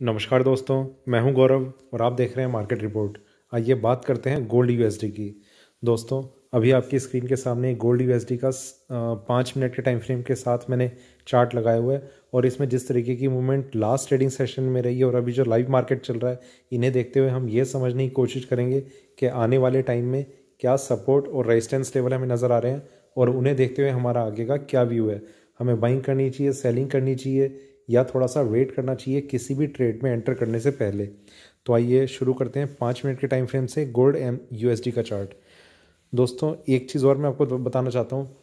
नमस्कार दोस्तों, मैं हूं गौरव और आप देख रहे हैं मार्केट रिपोर्ट। आइए बात करते हैं गोल्ड यूएसडी की। दोस्तों, अभी आपकी स्क्रीन के सामने गोल्ड यूएसडी का 5 मिनट के टाइम फ्रेम के साथ मैंने चार्ट लगाया हुआ है और इसमें जिस तरीके की मूवमेंट लास्ट ट्रेडिंग सेशन में रही है और अभी जो लाइव मार्केट चल रहा है, इन्हें देखते हुए हम ये समझने की कोशिश करेंगे कि आने वाले टाइम में क्या सपोर्ट और रेजिस्टेंस लेवल हमें नज़र आ रहे हैं और उन्हें देखते हुए हमारा आगे का क्या व्यू है। हमें बाइंग करनी चाहिए, सेलिंग करनी चाहिए या थोड़ा सा वेट करना चाहिए किसी भी ट्रेड में एंटर करने से पहले। तो आइए शुरू करते हैं 5 मिनट के टाइम फ्रेम से गोल्ड एम यूएसडी का चार्ट। दोस्तों, एक चीज़ और मैं आपको बताना चाहता हूँ।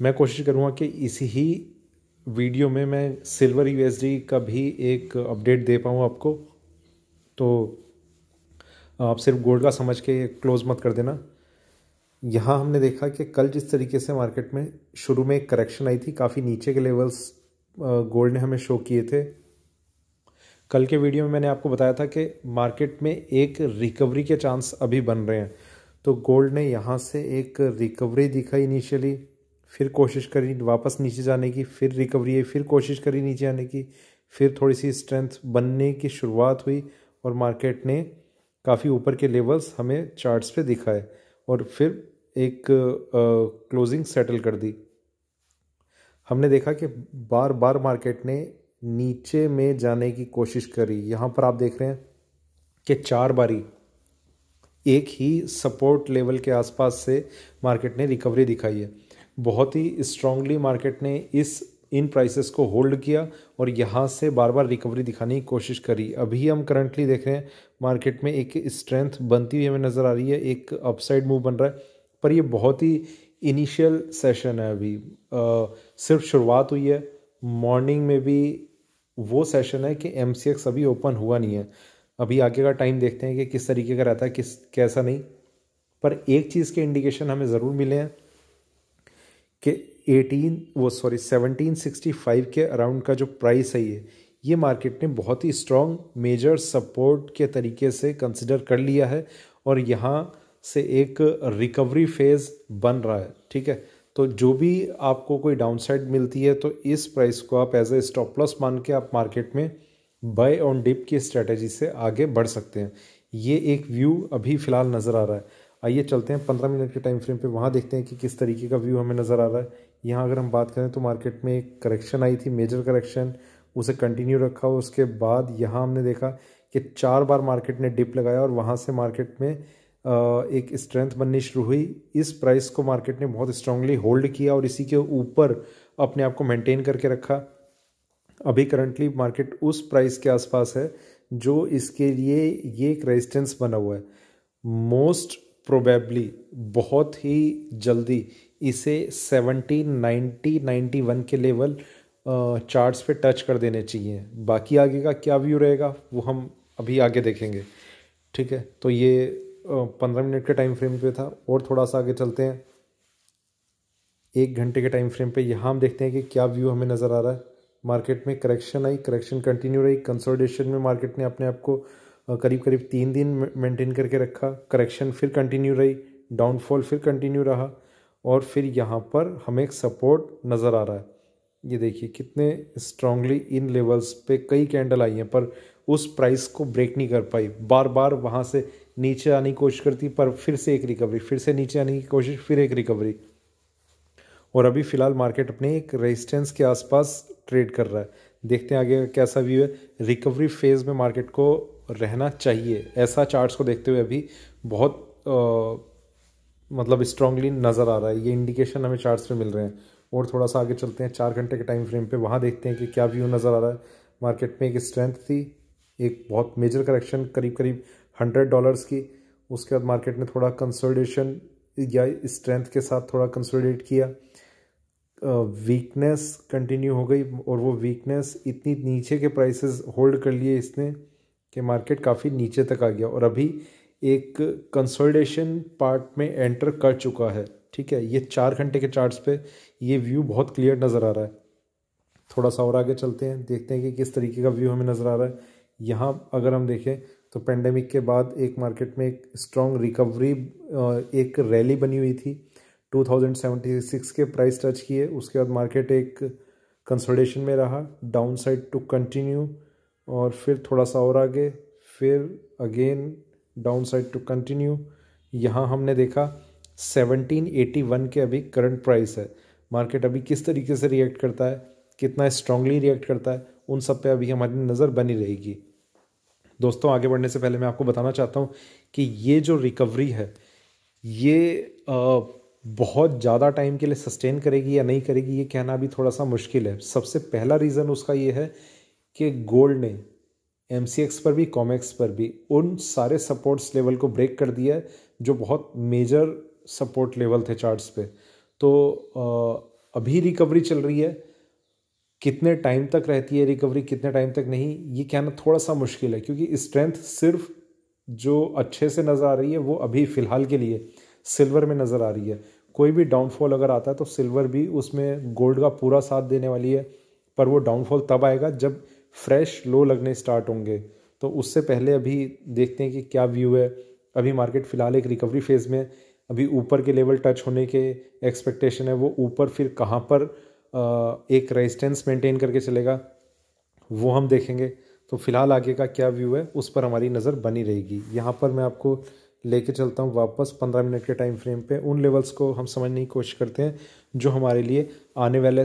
मैं कोशिश करूँगा कि इसी ही वीडियो में मैं सिल्वर यूएसडी का भी एक अपडेट दे पाऊँ आपको। तो आप सिर्फ गोल्ड का समझ के क्लोज मत कर देना। यहाँ हमने देखा कि कल जिस तरीके से मार्केट में शुरू में एक करेक्शन आई थी, काफ़ी नीचे के लेवल्स गोल्ड ने हमें शो किए थे। कल के वीडियो में मैंने आपको बताया था कि मार्केट में एक रिकवरी के चांस अभी बन रहे हैं। तो गोल्ड ने यहाँ से एक रिकवरी दिखाई इनिशियली, फिर कोशिश करी वापस नीचे जाने की, फिर रिकवरी है, फिर कोशिश करी नीचे आने की, फिर थोड़ी सी स्ट्रेंथ बनने की शुरुआत हुई और मार्केट ने काफ़ी ऊपर के लेवल्स हमें चार्ट्स पे दिखाए और फिर एक क्लोजिंग सेटल कर दी। हमने देखा कि बार बार मार्केट ने नीचे में जाने की कोशिश करी। यहाँ पर आप देख रहे हैं कि 4 बारी एक ही सपोर्ट लेवल के आसपास से मार्केट ने रिकवरी दिखाई है। बहुत ही स्ट्रांगली मार्केट ने इन प्राइसेस को होल्ड किया और यहाँ से बार बार रिकवरी दिखाने की कोशिश करी। अभी हम करंटली देख रहे हैं मार्केट में एक स्ट्रेंथ बनती हुई हमें नज़र आ रही है, एक अपसाइड मूव बन रहा है, पर ये बहुत ही इनिशियल सेशन है। अभी सिर्फ शुरुआत हुई है। मॉर्निंग में भी वो सेशन है कि एमसीएक्स अभी ओपन हुआ नहीं है। अभी आगे का टाइम देखते हैं कि किस तरीके का रहता है, कैसा नहीं। पर एक चीज़ के इंडिकेशन हमें ज़रूर मिले हैं कि 1765 के अराउंड का जो प्राइस है ये मार्केट ने बहुत ही स्ट्रॉन्ग मेजर सपोर्ट के तरीके से कंसिडर कर लिया है और यहाँ से एक रिकवरी फेज बन रहा है। ठीक है, तो जो भी आपको कोई डाउनसाइड मिलती है तो इस प्राइस को आप एज ए स्टॉप लॉस मान के आप मार्केट में बाय ऑन डिप की स्ट्रेटेजी से आगे बढ़ सकते हैं। ये एक व्यू अभी फ़िलहाल नज़र आ रहा है। आइए चलते हैं 15 मिनट के टाइम फ्रेम पे, वहाँ देखते हैं कि किस तरीके का व्यू हमें नज़र आ रहा है। यहाँ अगर हम बात करें तो मार्केट में एक करेक्शन आई थी, मेजर करेक्शन, उसे कंटिन्यू रखा। उसके बाद यहाँ हमने देखा कि 4 बार मार्केट ने डिप लगाया और वहाँ से मार्केट में एक स्ट्रेंथ बननी शुरू हुई। इस प्राइस को मार्केट ने बहुत स्ट्रांगली होल्ड किया और इसी के ऊपर अपने आप को मेंटेन करके रखा। अभी करंटली मार्केट उस प्राइस के आसपास है जो इसके लिए ये एक रेजिस्टेंस बना हुआ है। मोस्ट प्रोबेबली बहुत ही जल्दी इसे 70, 90, 91 के लेवल चार्ट्स पे टच कर देने चाहिए। बाकी आगे का क्या व्यू रहेगा वो हम अभी आगे देखेंगे। ठीक है, तो ये 15 मिनट के टाइम फ्रेम पे था और थोड़ा सा आगे चलते हैं 1 घंटे के टाइम फ्रेम पे। यहाँ हम देखते हैं कि क्या व्यू हमें नज़र आ रहा है। मार्केट में करेक्शन आई, करेक्शन कंटिन्यू रही। कंसोलिडेशन में मार्केट ने अपने आप को करीब करीब 3 दिन मेंटेन करके रखा। करेक्शन फिर कंटिन्यू रही, डाउनफॉल फिर कंटिन्यू रहा और फिर यहाँ पर हमें एक सपोर्ट नज़र आ रहा है। ये देखिए कितने स्ट्रांगली इन लेवल्स पे कई कैंडल आई हैं पर उस प्राइस को ब्रेक नहीं कर पाई। बार बार वहाँ से नीचे आने की कोशिश करती पर फिर से एक रिकवरी, फिर से नीचे आने की कोशिश, फिर एक रिकवरी। और अभी फ़िलहाल मार्केट अपने एक रेजिस्टेंस के आसपास ट्रेड कर रहा है। देखते हैं आगे कैसा व्यू है। रिकवरी फेज़ में मार्केट को रहना चाहिए, ऐसा चार्ट्स को देखते हुए अभी बहुत मतलब स्ट्रांगली नज़र आ रहा है। ये इंडिकेशन हमें चार्ट्स पे मिल रहे हैं। और थोड़ा सा आगे चलते हैं 4 घंटे के टाइम फ्रेम पे, वहाँ देखते हैं कि क्या व्यू नज़र आ रहा है। मार्केट में एक स्ट्रेंथ थी, एक बहुत मेजर करेक्शन करीब करीब $100 की। उसके बाद मार्केट ने थोड़ा कंसोलिडेशन या स्ट्रेंथ के साथ थोड़ा कंसोलिडेट किया। वीकनेस कंटिन्यू हो गई और वो वीकनेस इतनी नीचे के प्राइसेस होल्ड कर लिए इसने कि मार्केट काफ़ी नीचे तक आ गया और अभी एक कंसोलिडेशन पार्ट में एंटर कर चुका है। ठीक है, ये 4 घंटे के चार्ट्स पे ये व्यू बहुत क्लियर नज़र आ रहा है। थोड़ा सा और आगे चलते हैं, देखते हैं कि किस तरीके का व्यू हमें नज़र आ रहा है। यहाँ अगर हम देखें तो पेंडेमिक के बाद एक मार्केट में एक स्ट्रॉन्ग रिकवरी, एक रैली बनी हुई थी। 2076 के प्राइस टच किए, उसके बाद मार्केट एक कंसोलिडेशन में रहा, डाउन साइड टू कंटिन्यू और फिर थोड़ा सा और आगे, फिर again down side to continue. यहाँ हमने देखा 1781 के अभी करंट प्राइस है। मार्केट अभी किस तरीके से रिएक्ट करता है, कितना स्ट्रांगली रिएक्ट करता है, उन सब पे अभी हमारी नज़र बनी रहेगी। दोस्तों आगे बढ़ने से पहले मैं आपको बताना चाहता हूँ कि ये जो रिकवरी है ये बहुत ज़्यादा टाइम के लिए सस्टेन करेगी या नहीं करेगी, ये कहना भी थोड़ा सा मुश्किल है। सबसे पहला रीज़न उसका ये है कि गोल्ड ने MCX पर भी कॉमेक्स पर भी उन सारे सपोर्ट्स लेवल को ब्रेक कर दिया है जो बहुत मेजर सपोर्ट लेवल थे चार्ट्स पे। तो अभी रिकवरी चल रही है, कितने टाइम तक रहती है रिकवरी, कितने टाइम तक नहीं, ये कहना थोड़ा सा मुश्किल है, क्योंकि स्ट्रेंथ सिर्फ जो अच्छे से नज़र आ रही है वो अभी फ़िलहाल के लिए सिल्वर में नज़र आ रही है। कोई भी डाउनफॉल अगर आता है तो सिल्वर भी उसमें गोल्ड का पूरा साथ देने वाली है, पर वो डाउनफॉल तब आएगा जब फ्रेश लो लगने स्टार्ट होंगे। तो उससे पहले अभी देखते हैं कि क्या व्यू है। अभी मार्केट फ़िलहाल एक रिकवरी फेज़ में, अभी ऊपर के लेवल टच होने के एक्सपेक्टेशन है। वो ऊपर फिर कहाँ पर एक रेजिस्टेंस मेंटेन करके चलेगा वो हम देखेंगे। तो फिलहाल आगे का क्या व्यू है उस पर हमारी नज़र बनी रहेगी। यहाँ पर मैं आपको लेके चलता हूँ वापस 15 मिनट के टाइम फ्रेम पे। उन लेवल्स को हम समझने की कोशिश करते हैं जो हमारे लिए आने वाले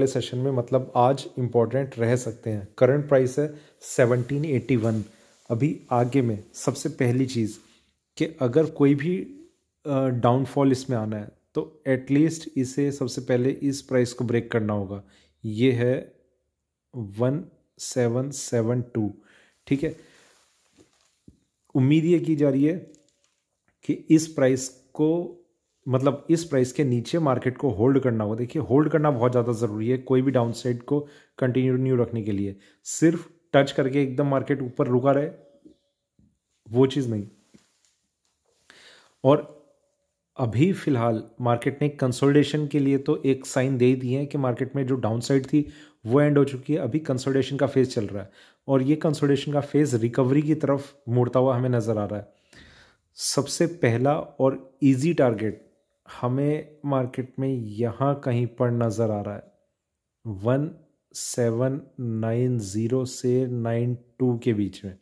सेशन में मतलब आज इम्पोर्टेंट रह सकते हैं। करंट प्राइस है 1781। अभी आगे में सबसे पहली चीज़ कि अगर कोई भी डाउनफॉल इसमें आना है तो एटलीस्ट इसे सबसे पहले इस प्राइस को ब्रेक करना होगा। ये है 1772, ठीक है। उम्मीद ये की जा रही है कि इस प्राइस को मतलब इस प्राइस के नीचे मार्केट को होल्ड करना होगा। देखिए होल्ड करना बहुत ज़्यादा ज़रूरी है कोई भी डाउन साइड को कंटिन्यू रखने के लिए। सिर्फ टच करके एकदम मार्केट ऊपर रुका रहे वो चीज़ नहीं। और अभी फ़िलहाल मार्केट ने कंसोलिडेशन के लिए तो एक साइन दे दिए हैं कि मार्केट में जो डाउन साइड थी वो एंड हो चुकी है। अभी कंसोलिडेशन का फेज़ चल रहा है और ये कंसोलिडेशन का फेज़ रिकवरी की तरफ मुड़ता हुआ हमें नज़र आ रहा है। सबसे पहला और इजी टारगेट हमें मार्केट में यहाँ कहीं पर नज़र आ रहा है 1790 से 92 के बीच में,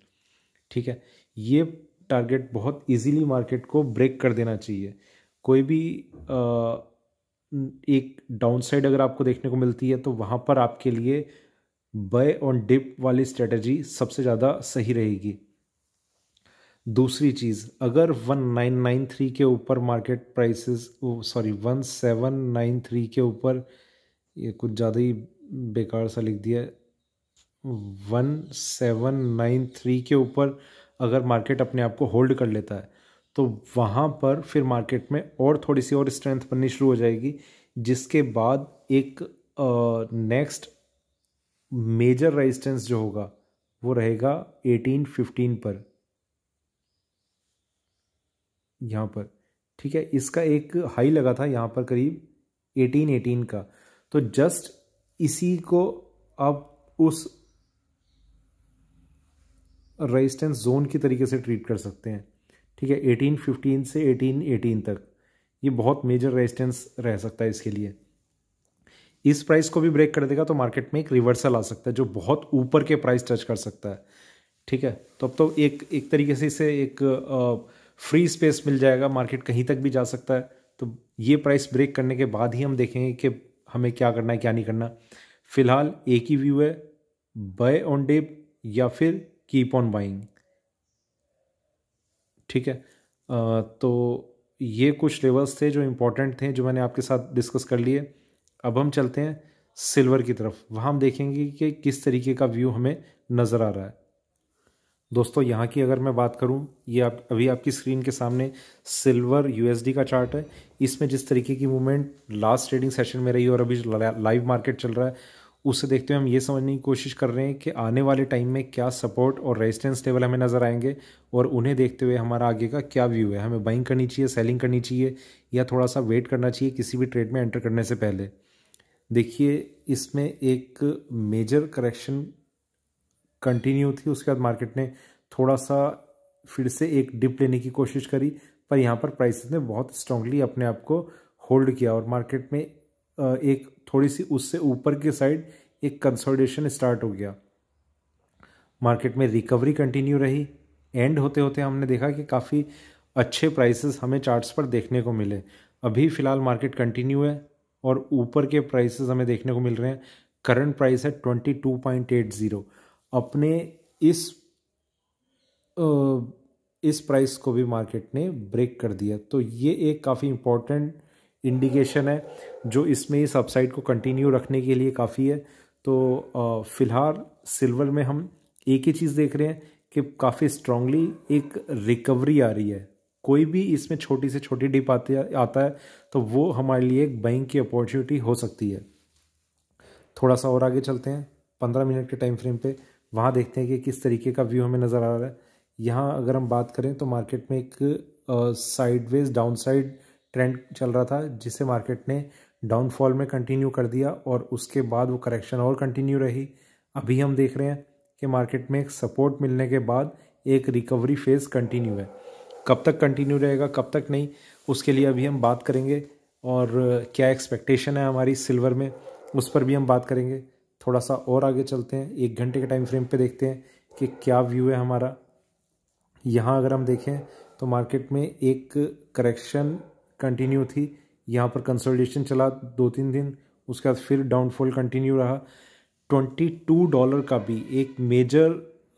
ठीक है। ये टारगेट बहुत इजीली मार्केट को ब्रेक कर देना चाहिए। कोई भी एक डाउन साइड अगर आपको देखने को मिलती है तो वहाँ पर आपके लिए बाय ऑन डिप वाली स्ट्रेटजी सबसे ज़्यादा सही रहेगी। दूसरी चीज़, अगर 1993 के ऊपर मार्केट प्राइसेस 1793 के ऊपर, ये कुछ ज़्यादा ही बेकार सा लिख दिया है, 1793 के ऊपर अगर मार्केट अपने आप को होल्ड कर लेता है तो वहाँ पर फिर मार्केट में और थोड़ी सी और स्ट्रेंथ बननी शुरू हो जाएगी, जिसके बाद एक नेक्स्ट मेजर रेजिस्टेंस जो होगा वो रहेगा 1815 पर, यहाँ पर, ठीक है। इसका एक हाई लगा था यहाँ पर करीब 1818 का। तो जस्ट इसी को आप उस रेजिस्टेंस जोन की तरीके से ट्रीट कर सकते हैं, ठीक है। 1815 से 1818 तक ये बहुत मेजर रेजिस्टेंस रह सकता है इसके लिए। इस प्राइस को भी ब्रेक कर देगा तो मार्केट में एक रिवर्सल आ सकता है जो बहुत ऊपर के प्राइस टच कर सकता है, ठीक है। तो अब तो एक तरीके से इसे एक फ्री स्पेस मिल जाएगा, मार्केट कहीं तक भी जा सकता है। तो ये प्राइस ब्रेक करने के बाद ही हम देखेंगे कि हमें क्या करना है क्या नहीं करना। फिलहाल एक ही व्यू है, बाय ऑन डिप या फिर कीप ऑन बाइंग, ठीक है। तो ये कुछ लेवल्स थे जो इम्पोर्टेंट थे जो मैंने आपके साथ डिस्कस कर लिए। अब हम चलते हैं सिल्वर की तरफ, वहाँ हम देखेंगे कि किस तरीके का व्यू हमें नज़र आ रहा है। दोस्तों यहाँ की अगर मैं बात करूँ, ये अभी आपकी स्क्रीन के सामने सिल्वर USD का चार्ट है। इसमें जिस तरीके की मूवमेंट लास्ट ट्रेडिंग सेशन में रही और अभी लाइव मार्केट चल रहा है उससे देखते हुए हम ये समझने की कोशिश कर रहे हैं कि आने वाले टाइम में क्या सपोर्ट और रेजिस्टेंस लेवल हमें नज़र आएंगे और उन्हें देखते हुए हमारा आगे का क्या व्यू है। हमें बाइंग करनी चाहिए, सेलिंग करनी चाहिए या थोड़ा सा वेट करना चाहिए किसी भी ट्रेड में एंटर करने से पहले। देखिए इसमें एक मेजर करेक्शन कंटिन्यू थी, उसके बाद मार्केट ने थोड़ा सा फिर से एक डिप लेने की कोशिश करी, पर यहाँ पर प्राइसेस ने बहुत स्ट्रांगली अपने आप को होल्ड किया और मार्केट में एक थोड़ी सी उससे ऊपर की साइड एक कंसोलिडेशन स्टार्ट हो गया। मार्केट में रिकवरी कंटिन्यू रही। एंड होते होते हमने देखा कि काफ़ी अच्छे प्राइसेस हमें चार्ट्स पर देखने को मिले। अभी फ़िलहाल मार्केट कंटिन्यू है और ऊपर के प्राइसेस हमें देखने को मिल रहे हैं। करंट प्राइस है 22.80। अपने इस प्राइस को भी मार्केट ने ब्रेक कर दिया, तो ये एक काफ़ी इम्पोर्टेंट इंडिकेशन है जो इसमें इस अपसाइड को कंटिन्यू रखने के लिए काफ़ी है। तो फिलहाल सिल्वर में हम एक ही चीज़ देख रहे हैं कि काफ़ी स्ट्रांगली एक रिकवरी आ रही है। कोई भी इसमें छोटी से छोटी डिप आता है तो वो हमारे लिए एक बाइंग की अपॉर्चुनिटी हो सकती है। थोड़ा सा और आगे चलते हैं 15 मिनट के टाइम फ्रेम पे, वहाँ देखते हैं कि किस तरीके का व्यू हमें नज़र आ रहा है। यहाँ अगर हम बात करें तो मार्केट में एक साइडवेज डाउनसाइड ट्रेंड चल रहा था जिसे मार्केट ने डाउनफॉल में कंटिन्यू कर दिया और उसके बाद वो करेक्शन और कंटिन्यू रही। अभी हम देख रहे हैं कि मार्केट में एक सपोर्ट मिलने के बाद एक रिकवरी फेज़ कंटिन्यू है। कब तक कंटिन्यू रहेगा कब तक नहीं, उसके लिए अभी हम बात करेंगे और क्या एक्सपेक्टेशन है हमारी सिल्वर में उस पर भी हम बात करेंगे। थोड़ा सा और आगे चलते हैं, 1 घंटे के टाइम फ्रेम पे देखते हैं कि क्या व्यू है हमारा। यहाँ अगर हम देखें तो मार्केट में एक करेक्शन कंटिन्यू थी, यहाँ पर कंसोलिडेशन चला 2-3 दिन, उसके बाद फिर डाउनफॉल कंटिन्यू रहा। $22 का भी एक मेजर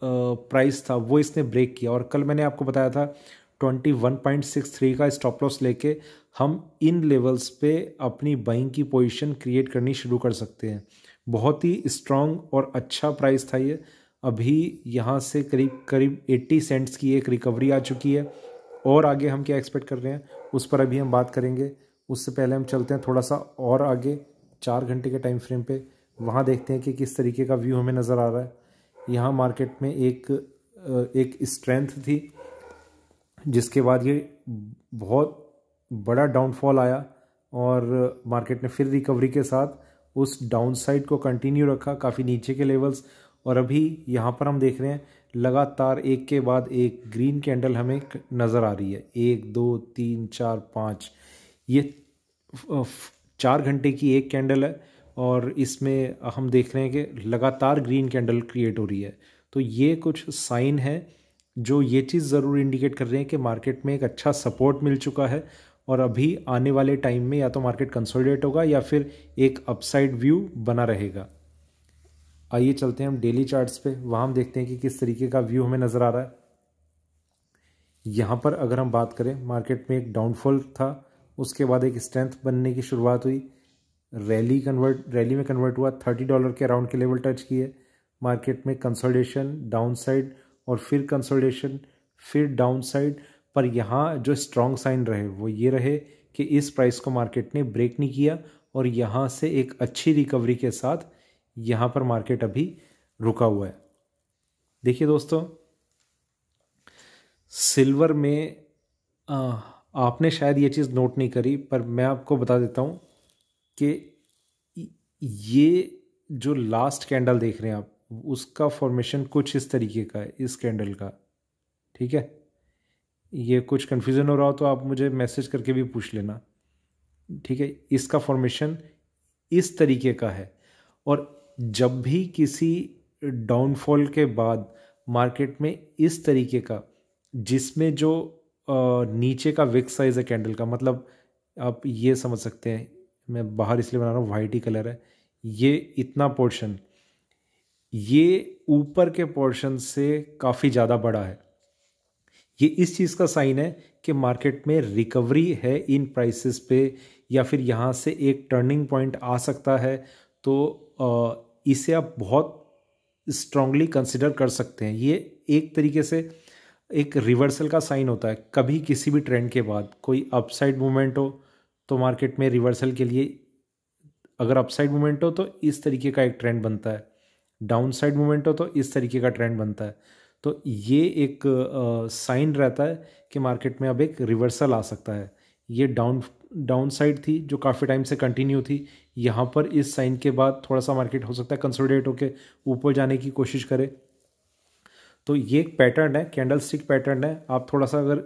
प्राइस था वो इसने ब्रेक किया और कल मैंने आपको बताया था 21.63 का स्टॉप लॉस लेके हम इन लेवल्स पे अपनी बाइंग की पोजीशन क्रिएट करनी शुरू कर सकते हैं। बहुत ही स्ट्रांग और अच्छा प्राइस था ये। अभी यहाँ से करीब करीब 80 सेंट्स की एक रिकवरी आ चुकी है और आगे हम क्या एक्सपेक्ट कर रहे हैं उस पर अभी हम बात करेंगे। उससे पहले हम चलते हैं थोड़ा सा और आगे 4 घंटे के टाइम फ्रेम पे, वहाँ देखते हैं कि किस तरीके का व्यू हमें नज़र आ रहा है। यहाँ मार्केट में एक स्ट्रेंथ थी जिसके बाद ये बहुत बड़ा डाउनफॉल आया और मार्केट ने फिर रिकवरी के साथ उस डाउनसाइड को कंटिन्यू रखा काफ़ी नीचे के लेवल्स। और अभी यहाँ पर हम देख रहे हैं लगातार एक के बाद एक ग्रीन कैंडल हमें नज़र आ रही है, 1 2 3 4 5, ये 4 घंटे की एक कैंडल है और इसमें हम देख रहे हैं कि लगातार ग्रीन कैंडल क्रिएट हो रही है। तो ये कुछ साइन है जो ये चीज़ ज़रूर इंडिकेट कर रहे हैं कि मार्केट में एक अच्छा सपोर्ट मिल चुका है और अभी आने वाले टाइम में या तो मार्केट कंसोलिडेट होगा या फिर एक अपसाइड व्यू बना रहेगा। आइए चलते हैं हम डेली चार्ट्स पे, वहाँ हम देखते हैं कि किस तरीके का व्यू हमें नज़र आ रहा है। यहाँ पर अगर हम बात करें मार्केट में एक डाउनफॉल था, उसके बाद एक स्ट्रेंथ बनने की शुरुआत हुई, रैली में कन्वर्ट हुआ, $30 के अराउंड के लेवल टच किए। मार्केट में कंसोलिडेशन, डाउनसाइड और फिर कंसोलिडेशन, फिर डाउनसाइड। पर यहाँ जो स्ट्रॉन्ग साइन रहे वो ये रहे कि इस प्राइस को मार्केट ने ब्रेक नहीं किया और यहाँ से एक अच्छी रिकवरी के साथ यहाँ पर मार्केट अभी रुका हुआ है। देखिए दोस्तों, सिल्वर में आपने शायद ये चीज़ नोट नहीं करी पर मैं आपको बता देता हूँ कि ये जो लास्ट कैंडल देख रहे हैं आप, उसका फॉर्मेशन कुछ इस तरीके का है, इस कैंडल का। ठीक है, ये कुछ कन्फ्यूज़न हो रहा हो तो आप मुझे मैसेज करके भी पूछ लेना। ठीक है, इसका फॉर्मेशन इस तरीके का है और जब भी किसी डाउनफॉल के बाद मार्केट में इस तरीके का, जिसमें जो नीचे का विक साइज है कैंडल का, मतलब आप ये समझ सकते हैं, मैं बाहर इसलिए बना रहा हूँ वाइट ही कलर है, ये इतना पोर्शन ये ऊपर के पोर्शन से काफ़ी ज़्यादा बड़ा है। ये इस चीज़ का साइन है कि मार्केट में रिकवरी है इन प्राइसेस पे या फिर यहाँ से एक टर्निंग पॉइंट आ सकता है। तो इसे आप बहुत स्ट्रांगली कंसिडर कर सकते हैं। ये एक तरीके से एक रिवर्सल का साइन होता है। कभी किसी भी ट्रेंड के बाद कोई अपसाइड मूवमेंट हो तो मार्केट में रिवर्सल के लिए, अगर अपसाइड मूवमेंट हो तो इस तरीके का एक ट्रेंड बनता है, डाउनसाइड मूवमेंट हो तो इस तरीके का ट्रेंड बनता है। तो ये एक साइन रहता है कि मार्केट में अब एक रिवर्सल आ सकता है। ये डाउन साइड थी जो काफ़ी टाइम से कंटिन्यू थी, यहाँ पर इस साइन के बाद थोड़ा सा मार्केट हो सकता है कंसोलिडेट होकर ऊपर जाने की कोशिश करे। तो ये एक पैटर्न है, कैंडल स्टिक पैटर्न है। आप थोड़ा सा अगर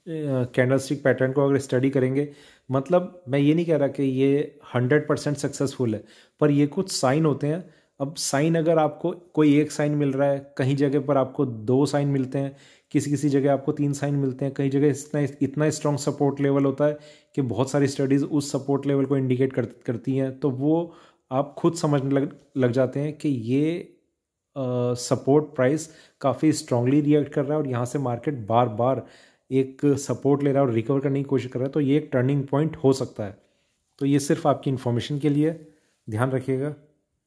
कैंडल स्टिक पैटर्न को अगर स्टडी करेंगे, मतलब मैं ये नहीं कह रहा कि ये 100% सक्सेसफुल है, पर ये कुछ साइन होते हैं अब साइन अगर आपको कोई एक साइन मिल रहा है, कहीं जगह पर आपको 2 साइन मिलते हैं, किसी किसी जगह आपको 3 साइन मिलते हैं, कई जगह इतना इतना स्ट्रॉन्ग सपोर्ट लेवल होता है कि बहुत सारी स्टडीज़ उस सपोर्ट लेवल को इंडिकेट करती हैं, तो वो आप खुद समझने लग जाते हैं कि ये सपोर्ट प्राइस काफ़ी स्ट्रांगली रिएक्ट कर रहा है और यहाँ से मार्केट बार बार एक सपोर्ट ले रहा है और रिकवर करने की कोशिश कर रहा है, तो ये एक टर्निंग पॉइंट हो सकता है। तो ये सिर्फ आपकी इन्फॉर्मेशन के लिए, ध्यान रखिएगा।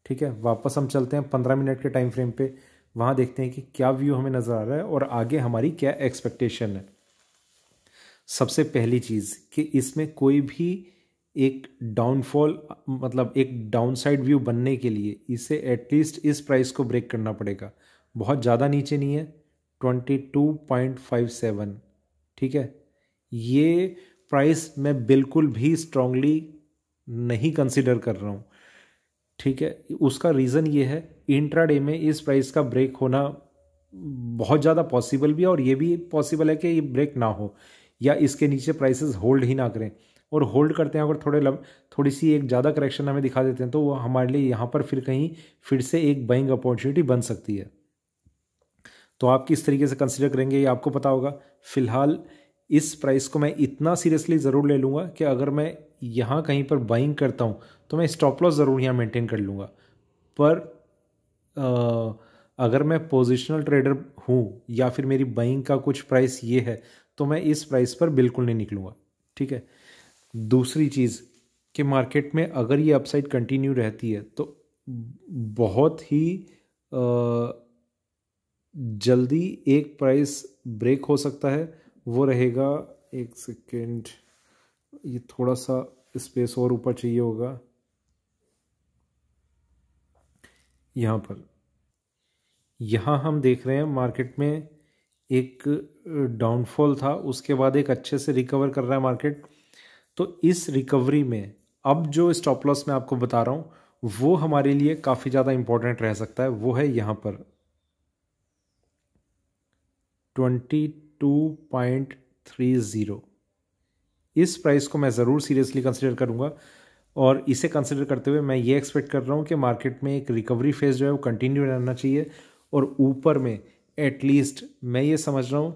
ठीक है, वापस हम चलते हैं 15 मिनट के टाइम फ्रेम पे, वहाँ देखते हैं कि क्या व्यू हमें नज़र आ रहा है और आगे हमारी क्या एक्सपेक्टेशन है। सबसे पहली चीज़ कि इसमें कोई भी एक डाउनफॉल, मतलब एक डाउनसाइड व्यू बनने के लिए इसे एटलीस्ट इस प्राइस को ब्रेक करना पड़ेगा। बहुत ज़्यादा नीचे नहीं है, 22.57। ठीक है, ये प्राइस मैं बिल्कुल भी स्ट्रांगली नहीं कंसिडर कर रहा हूँ। ठीक है, उसका रीज़न ये है, इंट्राडे में इस प्राइस का ब्रेक होना बहुत ज़्यादा पॉसिबल भी है और ये भी पॉसिबल है कि ये ब्रेक ना हो या इसके नीचे प्राइसेस होल्ड ही ना करें, और होल्ड करते हैं अगर थोड़ी सी एक ज़्यादा करेक्शन हमें दिखा देते हैं तो वो हमारे लिए यहाँ पर फिर से एक बाइंग अपॉर्चुनिटी बन सकती है। तो आप किस तरीके से कंसिडर करेंगे ये आपको पता होगा। फिलहाल इस प्राइस को मैं इतना सीरियसली ज़रूर ले लूँगा कि अगर मैं यहाँ कहीं पर बाइंग करता हूँ तो मैं स्टॉप लॉस ज़रूर यहाँ मेंटेन कर लूँगा, पर अगर मैं पोजिशनल ट्रेडर हूँ या फिर मेरी बाइंग का कुछ प्राइस ये है तो मैं इस प्राइस पर बिल्कुल नहीं निकलूँगा। ठीक है, दूसरी चीज़ कि मार्केट में अगर ये अपसाइड कंटिन्यू रहती है तो बहुत ही जल्दी एक प्राइस ब्रेक हो सकता है, वो रहेगा, एक सेकेंड, ये थोड़ा सा स्पेस और ऊपर चाहिए होगा, यहाँ पर, यहाँ हम देख रहे हैं मार्केट में एक डाउनफॉल था, उसके बाद एक अच्छे से रिकवर कर रहा है मार्केट। तो इस रिकवरी में अब जो स्टॉप लॉस मैं आपको बता रहा हूँ वो हमारे लिए काफ़ी ज़्यादा इंपॉर्टेंट रह सकता है, वो है यहाँ पर 22.30। इस प्राइस को मैं ज़रूर सीरियसली कंसिडर करूँगा और इसे कंसिडर करते हुए मैं ये एक्सपेक्ट कर रहा हूँ कि मार्केट में एक रिकवरी फेज जो है वो कंटिन्यू रहना चाहिए और ऊपर में एटलीस्ट मैं ये समझ रहा हूँ,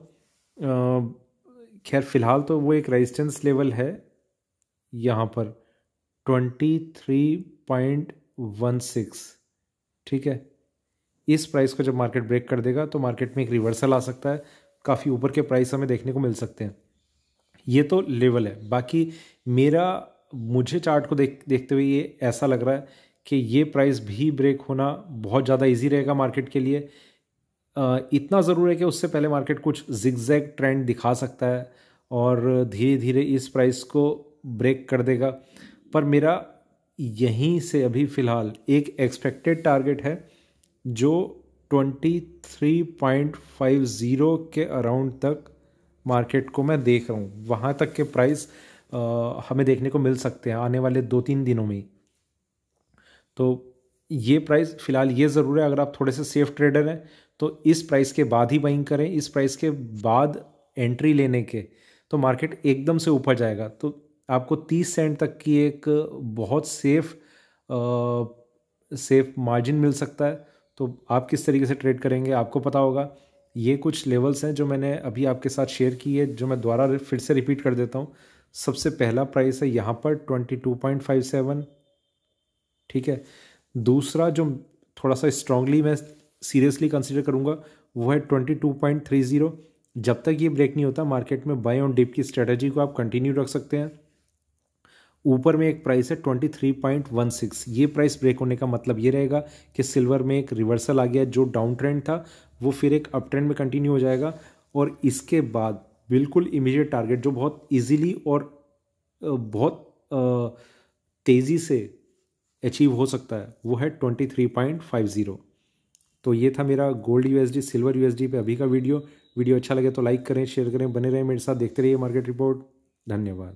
खैर फ़िलहाल तो वो एक रेजिस्टेंस लेवल है यहाँ पर 23.16। ठीक है, इस प्राइस को जब मार्केट ब्रेक कर देगा तो मार्केट में एक रिवर्सल आ सकता है, काफ़ी ऊपर के प्राइस हमें देखने को मिल सकते हैं। ये तो लेवल है। बाकी मुझे चार्ट को देखते हुए ये ऐसा लग रहा है कि ये प्राइस भी ब्रेक होना बहुत ज़्यादा इजी रहेगा मार्केट के लिए। इतना ज़रूर है कि उससे पहले मार्केट कुछ जिगजैग ट्रेंड दिखा सकता है और धीरे धीरे इस प्राइस को ब्रेक कर देगा, पर मेरा यहीं से अभी फ़िलहाल एक एक्सपेक्टेड टारगेट है जो 23.50 के अराउंड तक मार्केट को मैं देख रहा हूँ। वहाँ तक के प्राइस हमें देखने को मिल सकते हैं आने वाले 2-3 दिनों में ही। तो ये प्राइस फ़िलहाल ये ज़रूर है, अगर आप थोड़े से सेफ ट्रेडर हैं तो इस प्राइस के बाद ही बाइंग करें। इस प्राइस के बाद एंट्री लेने के तो मार्केट एकदम से ऊपर जाएगा तो आपको 30 सेंट तक की एक बहुत सेफ मार्जिन मिल सकता है। तो आप किस तरीके से ट्रेड करेंगे आपको पता होगा। ये कुछ लेवल्स हैं जो मैंने अभी आपके साथ शेयर किए, जो मैं दोबारा फिर से रिपीट कर देता हूँ। सबसे पहला प्राइस है यहाँ पर 22.57। ठीक है, दूसरा जो थोड़ा सा स्ट्रांगली मैं सीरियसली कंसिडर करूँगा वो है 22.30। जब तक ये ब्रेक नहीं होता मार्केट में बाय ऑन डिप की स्ट्रेटजी को आप कंटिन्यू रख सकते हैं। ऊपर में एक प्राइस है 23.16। ये प्राइस ब्रेक होने का मतलब ये रहेगा कि सिल्वर में एक रिवर्सल आ गया, जो डाउन ट्रेंड था वो फिर एक अप ट्रेंड में कंटिन्यू हो जाएगा और इसके बाद बिल्कुल इमीडिएट टारगेट जो बहुत इजीली और बहुत तेज़ी से अचीव हो सकता है वो है 23.50। तो ये था मेरा गोल्ड यूएसडी सिल्वर यूएसडी पे अभी का वीडियो अच्छा लगे तो लाइक करें, शेयर करें, बने रहें मेरे साथ, देखते रहिए मार्केट रिपोर्ट। धन्यवाद।